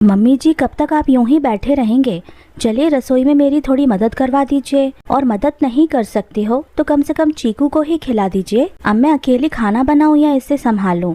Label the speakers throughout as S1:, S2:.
S1: Mummy जी कब तक आप यूं ही बैठे रहेंगे? चलिए रसोई में मेरी थोड़ी मदद करवा दीजिए, और मदद नहीं कर सकती हो तो कम से कम चीकू को ही खिला दीजिए। अब मैं अकेली खाना बनाऊं या इसे संभालूं?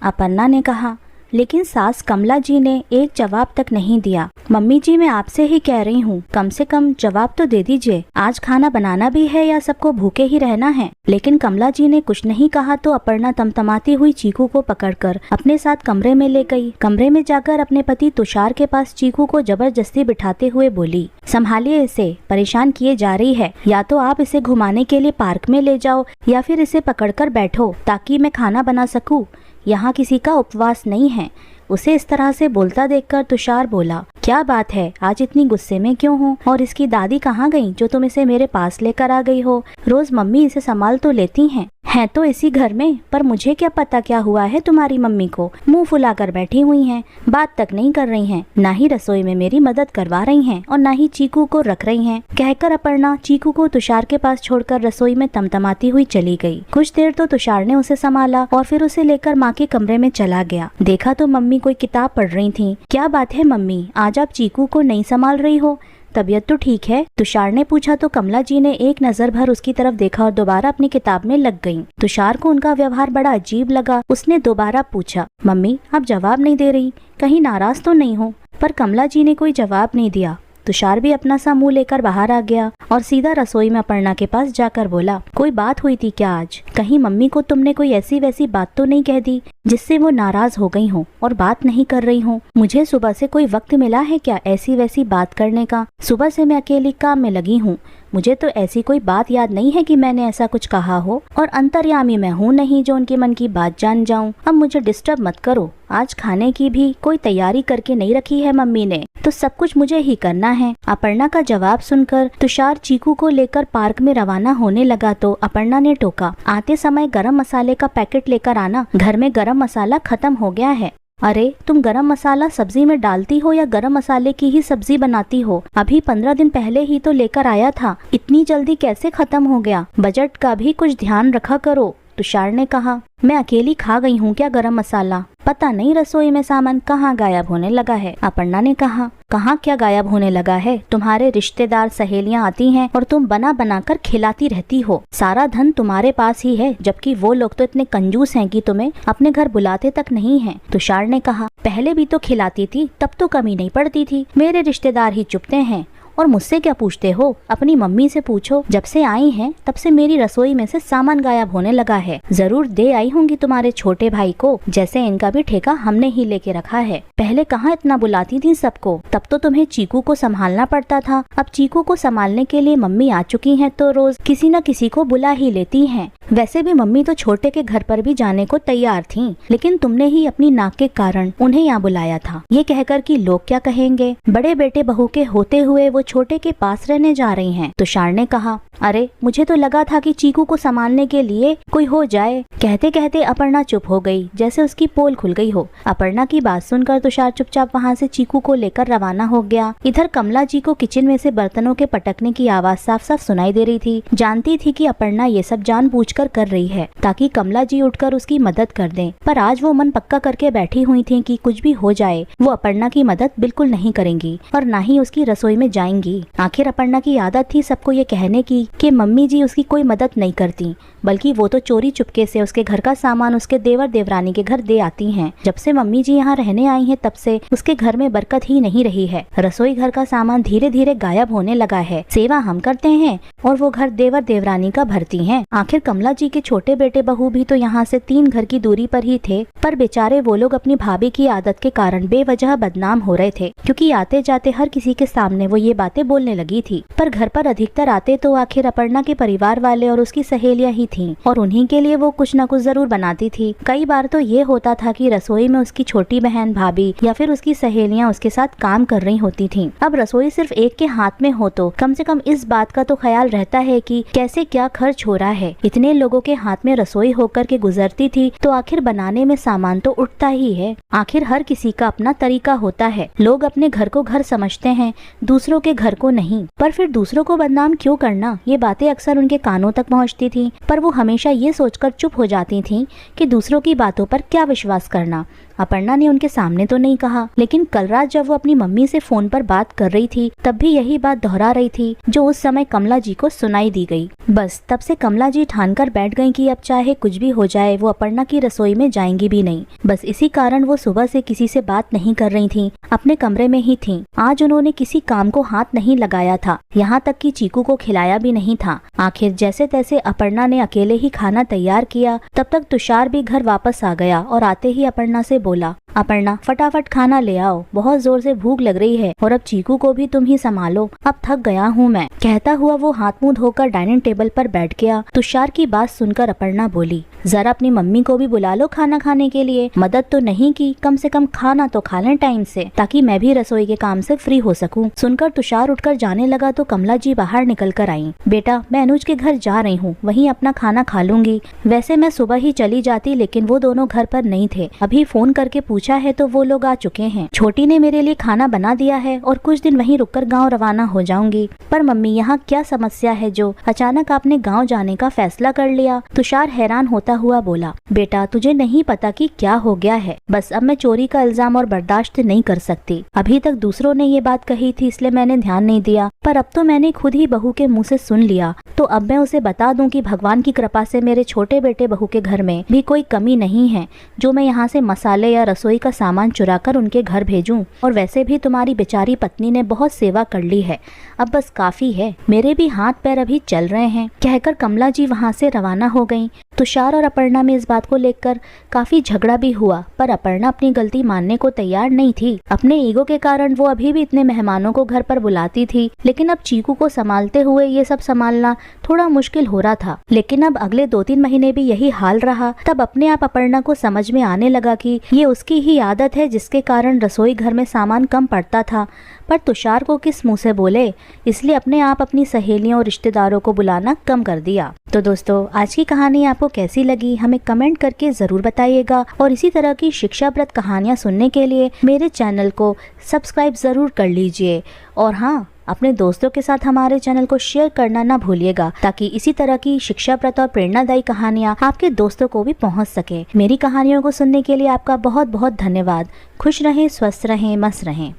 S1: अपर्णा ने कहा। लेकिन सास कमला जी ने एक जवाब तक नहीं दिया। मम्मी जी मैं आपसे ही कह रही हूँ, कम से कम जवाब तो दे दीजिए। आज खाना बनाना भी है या सबको भूखे ही रहना है? लेकिन कमला जी ने कुछ नहीं कहा तो अपर्णा तमतमाती हुई चीकू को पकड़कर अपने साथ कमरे में ले गई। कमरे में जाकर अपने पति तुषार के पास चीकू को जबरदस्ती बिठाते हुए बोली, संभालिए इसे, परेशान किए जा रही है। या तो आप इसे घुमाने के लिए पार्क में ले जाओ या फिर इसे पकड़कर बैठो ताकि मैं खाना बना सकूं। यहाँ किसी का उपवास नहीं है। उसे इस तरह से बोलता देखकर तुषार बोला, क्या बात है, आज इतनी गुस्से में क्यों हो? और इसकी दादी कहाँ गई जो तुम इसे मेरे पास लेकर आ गई हो? रोज मम्मी इसे संभाल तो लेती हैं, है तो इसी घर में, पर मुझे क्या पता क्या हुआ है तुम्हारी मम्मी को। मुंह फुलाकर बैठी हुई हैं, बात तक नहीं कर रही हैं, ना ही रसोई में मेरी मदद करवा रही हैं और ना ही चीकू को रख रही हैं। कहकर अपर्णा चीकू को तुषार के पास छोड़कर रसोई में तमतमाती हुई चली गई। कुछ देर तो तुषार ने उसे संभाला और फिर उसे लेकर माँ के कमरे में चला गया। देखा तो मम्मी कोई किताब पढ़ रही थी। क्या बात है मम्मी, आज आप चीकू को नहीं संभाल रही हो? तबीयत तो ठीक है? तुषार ने पूछा तो कमला जी ने एक नजर भर उसकी तरफ देखा और दोबारा अपनी किताब में लग गईं। तुषार को उनका व्यवहार बड़ा अजीब लगा। उसने दोबारा पूछा, मम्मी आप जवाब नहीं दे रही, कहीं नाराज तो नहीं हो? पर कमला जी ने कोई जवाब नहीं दिया। तुषार भी अपना सा मुंह लेकर बाहर आ गया और सीधा रसोई में अपर्णा के पास जाकर बोला, कोई बात हुई थी क्या आज? कहीं मम्मी को तुमने कोई ऐसी वैसी बात तो नहीं कह दी जिससे वो नाराज हो गई हो और बात नहीं कर रही हो? मुझे सुबह से कोई वक्त मिला है क्या ऐसी वैसी बात करने का? सुबह से मैं अकेली काम में लगी हूँ। मुझे तो ऐसी कोई बात याद नहीं है कि मैंने ऐसा कुछ कहा हो, और अंतर्यामी मैं हूँ नहीं जो उनके मन की बात जान जाऊँ। अब मुझे डिस्टर्ब मत करो। आज खाने की भी कोई तैयारी करके नहीं रखी है मम्मी ने, तो सब कुछ मुझे ही करना है। अपर्णा का जवाब सुनकर तुषार चीकू को लेकर पार्क में रवाना होने लगा तो अपर्णा ने टोका, आते समय गरम मसाले का पैकेट लेकर आना, घर में गरम मसाला खत्म हो गया है। अरे तुम गरम मसाला सब्जी में डालती हो या गरम मसाले की ही सब्जी बनाती हो? अभी 15 दिन पहले ही तो लेकर आया था, इतनी जल्दी कैसे खत्म हो गया? बजट का भी कुछ ध्यान रखा करो। तुषार ने कहा, मैं अकेली खा गई हूँ क्या गरम मसाला? पता नहीं रसोई में सामान कहाँ गायब होने लगा है। अपर्णा ने कहा, कहाँ क्या गायब होने लगा है? तुम्हारे रिश्तेदार सहेलियाँ आती हैं और तुम बना बना कर खिलाती रहती हो। सारा धन तुम्हारे पास ही है, जबकि वो लोग तो इतने कंजूस हैं कि तुम्हें अपने घर बुलाते तक नहीं हैं। तुषार ने कहा, पहले भी तो खिलाती थी, तब तो कमी नहीं पड़ती थी। मेरे रिश्तेदार ही चुपते हैं और मुझसे क्या पूछते हो? अपनी मम्मी से पूछो। जब से आई हैं तब से मेरी रसोई में से सामान गायब होने लगा है। जरूर दे आई होंगी तुम्हारे छोटे भाई को, जैसे इनका भी ठेका हमने ही लेके रखा है। पहले कहाँ इतना बुलाती थी सबको, तब तो तुम्हें चीकू को संभालना पड़ता था। अब चीकू को संभालने के लिए मम्मी आ चुकी हैं तो रोज किसी न किसी को बुला ही लेती हैं। वैसे भी मम्मी तो छोटे के घर पर भी जाने को तैयार थीं, लेकिन तुमने ही अपनी नाक के कारण उन्हें यहाँ बुलाया था, ये कहकर कि लोग क्या कहेंगे, बड़े बेटे बहू के होते हुए वो छोटे के पास रहने जा रही हैं। तुषार ने कहा, अरे मुझे तो लगा था कि चीकू को संभालने के लिए कोई हो जाए। कहते कहते अपर्णा चुप हो गई, जैसे उसकी पोल खुल गई हो। अपर्णा की बात सुनकर तुषार चुपचाप वहाँ से चीकू को लेकर रवाना हो गया। इधर कमला जी को किचन में से बर्तनों के पटकने की आवाज साफ साफ सुनाई दे रही थी। जानती थी कि अपर्णा ये सब जानबूझकर कर रही है ताकि कमला जी उठकर उसकी मदद कर दें, पर आज वो मन पक्का करके बैठी हुई थी कि कुछ भी हो जाए वो अपर्णा की मदद बिल्कुल नहीं करेंगी और ना ही उसकी रसोई में जाएंगी। आखिर अपर्णा की आदत थी सबको ये कहने की कि मम्मी जी उसकी कोई मदद नहीं करती, बल्कि वो तो चोरी चुपके से उसके घर का सामान उसके देवर देवरानी के घर दे आती हैं। जब से मम्मी जी यहाँ रहने आई हैं तब से उसके घर में बरकत ही नहीं रही है। रसोई घर का सामान धीरे धीरे गायब होने लगा है। सेवा हम करते हैं और वो घर देवर देवरानी का भरती हैं। आखिर कमला जी के छोटे बेटे बहू भी तो यहाँ से 3 घर की दूरी पर ही थे, पर बेचारे वो लोग अपनी भाभी की आदत के कारण बेवजह बदनाम हो रहे थे, क्योंकि आते जाते हर किसी के सामने वो ये बातें बोलने लगी थी। पर घर पर अधिकतर आते तो आखिर अपर्णा के परिवार वाले और उसकी सहेलियां ही थीं, और उन्हीं के लिए वो कुछ न कुछ जरूर बनाती थी। कई बार तो ये होता था कि रसोई में उसकी छोटी बहन भाभी या फिर उसकी सहेलियां उसके साथ काम कर रही होती थीं। अब रसोई सिर्फ एक के हाथ में हो तो कम से कम इस बात का तो ख्याल रहता है कि कैसे क्या खर्च हो रहा है। इतने लोगों के हाथ में रसोई होकर के गुजरती थी तो आखिर बनाने में सामान तो उठता ही है। आखिर हर किसी का अपना तरीका होता है। लोग अपने घर को घर समझते हैं, दूसरों के घर को नहीं। पर फिर दूसरों को बदनाम क्यों करना, ये बातें अक्सर उनके कानों तक पहुंचती थी, पर वो हमेशा ये सोचकर चुप हो जाती थीं कि दूसरों की बातों पर क्या विश्वास करना। अपर्णा ने उनके सामने तो नहीं कहा, लेकिन कल रात जब वो अपनी मम्मी से फोन पर बात कर रही थी तब भी यही बात दोहरा रही थी जो उस समय कमला जी को सुनाई दी गई। बस तब से कमला जी ठानकर बैठ गई कि अब चाहे कुछ भी हो जाए वो अपर्णा की रसोई में जाएंगी भी नहीं। बस इसी कारण वो सुबह से किसी से बात नहीं कर रही थी, अपने कमरे में ही थी। आज उन्होंने किसी काम को हाथ नहीं लगाया था, यहाँ तक कि चीकू को खिलाया भी नहीं था। आखिर जैसे तैसे अपर्णा ने अकेले ही खाना तैयार किया। तब तक तुषार भी घर वापस आ गया और आते ही अपर्णा से बोला, अपर्णा फटाफट खाना ले आओ, बहुत जोर से भूख लग रही है और अब चीकू को भी तुम ही संभालो, अब थक गया हूँ मैं। कहता हुआ वो हाथ मुंह धोकर डाइनिंग टेबल पर बैठ गया। तुषार की बात सुनकर अपर्णा बोली, जरा अपनी मम्मी को भी बुला लो खाना खाने के लिए, मदद तो नहीं की, कम से कम खाना तो खा लें टाइम से, ताकि मैं भी रसोई के काम से फ्री हो सकूं। सुनकर तुषार उठकर जाने लगा तो कमला जी बाहर निकल कर आई। बेटा मैं अनुज के घर जा रही हूँ, वहीं अपना खाना खा लूंगी। वैसे मैं सुबह ही चली जाती, लेकिन वो दोनों घर पर नहीं थे। अभी फोन करके पूछा है तो वो लोग आ चुके हैं। छोटी ने मेरे लिए खाना बना दिया है और कुछ दिन वहीं रुककर गाँव रवाना हो जाऊंगी। पर मम्मी यहाँ क्या समस्या है जो अचानक आपने गाँव जाने का फैसला कर लिया? तुषार हैरान होता हुआ बोला, बेटा तुझे नहीं पता कि क्या हो गया है, बस अब मैं चोरी का इल्जाम और बर्दाश्त नहीं कर सकती। अभी तक दूसरों ने ये बात कही थी इसलिए मैंने ध्यान नहीं दिया, पर अब तो मैंने खुद ही बहू के मुंह से सुन लिया, तो अब मैं उसे बता दूं कि भगवान की कृपा से मेरे छोटे बेटे बहू के घर में भी कोई कमी नहीं है जो मैं यहाँ से मसाले या रसोई का सामान चुरा कर उनके घर भेजूं। और वैसे भी तुम्हारी बेचारी पत्नी ने बहुत सेवा कर ली है, अब बस काफी है, मेरे भी हाथ पैर अभी चल रहे हैं। कहकर कमला जी वहाँ से रवाना हो गयी। तुषार और अपर्णा में इस बात को लेकर काफी झगड़ा भी हुआ, पर अपर्णा अपनी गलती मानने को तैयार नहीं थी। अपने ईगो के कारण वो अभी भी इतने मेहमानों को घर पर बुलाती थी, लेकिन अब चीकू को संभालते हुए ये सब संभालना थोड़ा मुश्किल हो रहा था। लेकिन अब अगले 2-3 महीने भी यही हाल रहा। तब अपने आप अपर्णा को समझ में आने लगा कि ये उसकी ही आदत है जिसके कारण रसोई घर में सामान कम पड़ता था। पर तुषार को किस मुंह से बोले, इसलिए अपने आप अपनी सहेलियों और रिश्तेदारों को बुलाना कम कर दिया। तो दोस्तों आज की कहानी आपको कैसी लगी हमें कमेंट करके जरूर बताइएगा, और इसी तरह की शिक्षाप्रद कहानियाँ सुनने के लिए मेरे चैनल को सब्सक्राइब जरूर कर लीजिए। और हाँ, अपने दोस्तों के साथ हमारे चैनल को शेयर करना ना भूलिएगा, ताकि इसी तरह की शिक्षाप्रद और प्रेरणादायी कहानियाँ आपके दोस्तों को भी पहुँच सके। मेरी कहानियों को सुनने के लिए आपका बहुत बहुत धन्यवाद। खुश रहें, स्वस्थ रहें, मस्त रहें।